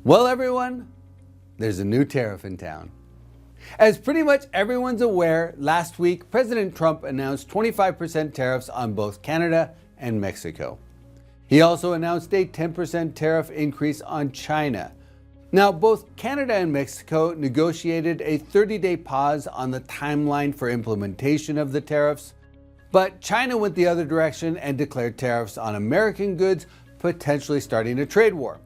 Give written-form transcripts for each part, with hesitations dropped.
Well, everyone, there's a new tariff in town. As pretty much everyone's aware, last week President Trump announced 25% tariffs on both Canada and Mexico. He also announced a 10% tariff increase on China. Now, both Canada and Mexico negotiated a 30-day pause on the timeline for implementation of the tariffs, but China went the other direction and declared tariffs on American goods, potentially starting a trade war.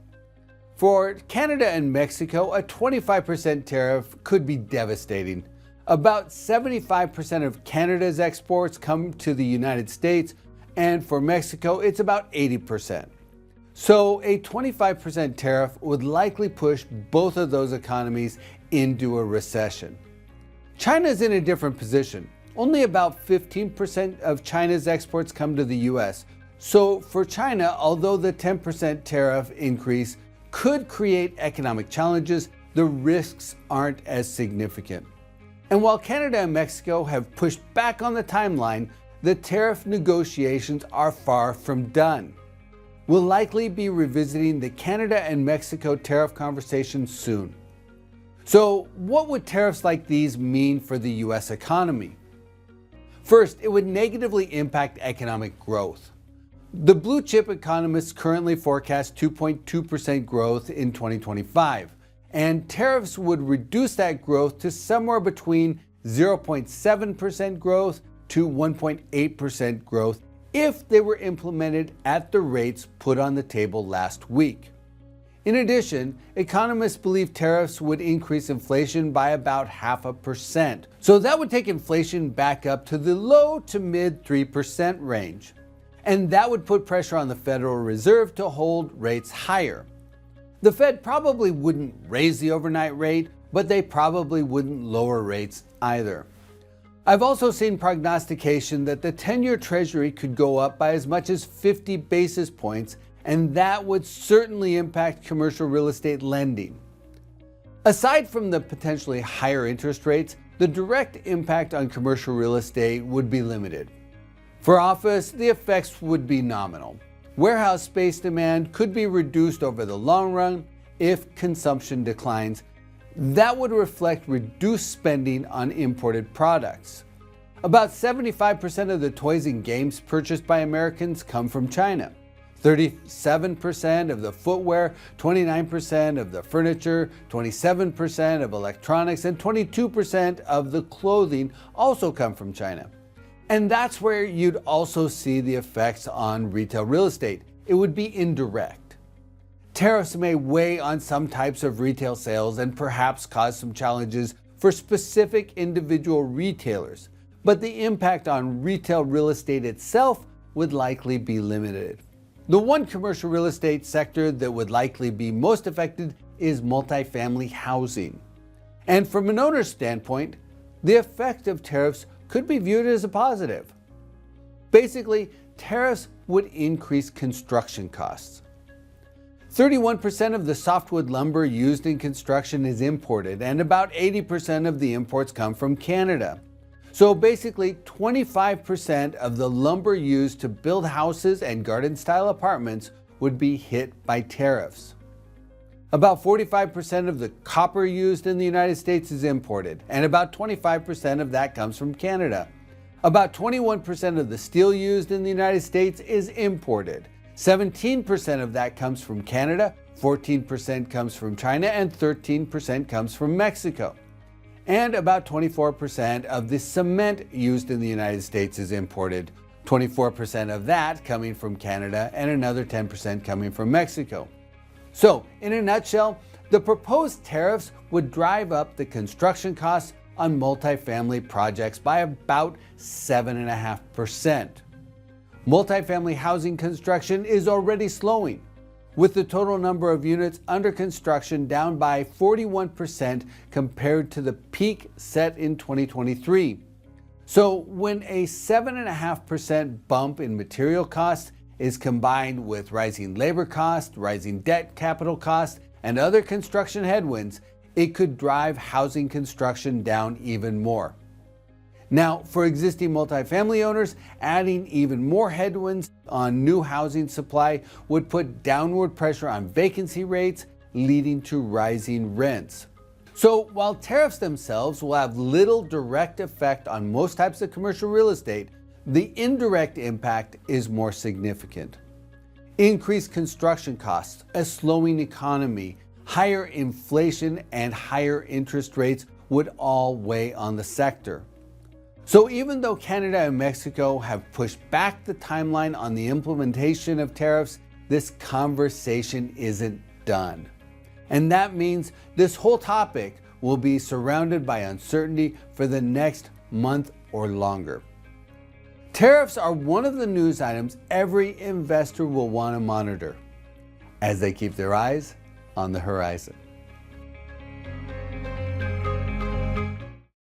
For Canada and Mexico, a 25% tariff could be devastating. About 75% of Canada's exports come to the United States, and for Mexico, it's about 80%. So a 25% tariff would likely push both of those economies into a recession. China's in a different position. Only about 15% of China's exports come to the US. So for China, although the 10% tariff increase could create economic challenges, the risks aren't as significant. And while Canada and Mexico have pushed back on the timeline, the tariff negotiations are far from done. We'll likely be revisiting the Canada and Mexico tariff conversation soon. So, what would tariffs like these mean for the US economy? First, it would negatively impact economic growth. The blue chip economists currently forecast 2.2% growth in 2025, and tariffs would reduce that growth to somewhere between 0.7% growth to 1.8% growth if they were implemented at the rates put on the table last week. In addition, economists believe tariffs would increase inflation by about 0.5%, so that would take inflation back up to the low to mid 3% range. And that would put pressure on the Federal Reserve to hold rates higher. The Fed probably wouldn't raise the overnight rate, but they probably wouldn't lower rates either. I've also seen prognostication that the 10-year Treasury could go up by as much as 50 basis points, and that would certainly impact commercial real estate lending. Aside from the potentially higher interest rates, the direct impact on commercial real estate would be limited. For office, the effects would be nominal. Warehouse space demand could be reduced over the long run if consumption declines. That would reflect reduced spending on imported products. About 75% of the toys and games purchased by Americans come from China. 37% of the footwear, 29% of the furniture, 27% of electronics, and 22% of the clothing also come from China. And that's where you'd also see the effects on retail real estate. It would be indirect. Tariffs may weigh on some types of retail sales and perhaps cause some challenges for specific individual retailers, but the impact on retail real estate itself would likely be limited. The one commercial real estate sector that would likely be most affected is multifamily housing. And from an owner's standpoint, the effect of tariffs could be viewed as a positive. Basically, tariffs would increase construction costs. 31% of the softwood lumber used in construction is imported, and about 80% of the imports come from Canada. So basically, 25% of the lumber used to build houses and garden-style apartments would be hit by tariffs. About 45% of the copper used in the United States is imported, and about 25% of that comes from Canada. About 21% of the steel used in the United States is imported. 17% of that comes from Canada, 14% comes from China, and 13% comes from Mexico. And about 24% of the cement used in the United States is imported, 24% of that coming from Canada, and another 10% coming from Mexico. So, in a nutshell, the proposed tariffs would drive up the construction costs on multifamily projects by about 7.5%. Multifamily housing construction is already slowing, with the total number of units under construction down by 41% compared to the peak set in 2023. So, when a 7.5% bump in material costs is combined with rising labor costs, rising debt capital costs, and other construction headwinds, it could drive housing construction down even more. Now, for existing multifamily owners, adding even more headwinds on new housing supply would put downward pressure on vacancy rates, leading to rising rents. So while tariffs themselves will have little direct effect on most types of commercial real estate, the indirect impact is more significant. Increased construction costs, a slowing economy, higher inflation, and higher interest rates would all weigh on the sector. So even though Canada and Mexico have pushed back the timeline on the implementation of tariffs, this conversation isn't done. And that means this whole topic will be surrounded by uncertainty for the next month or longer. Tariffs are one of the news items every investor will want to monitor as they keep their eyes on the horizon.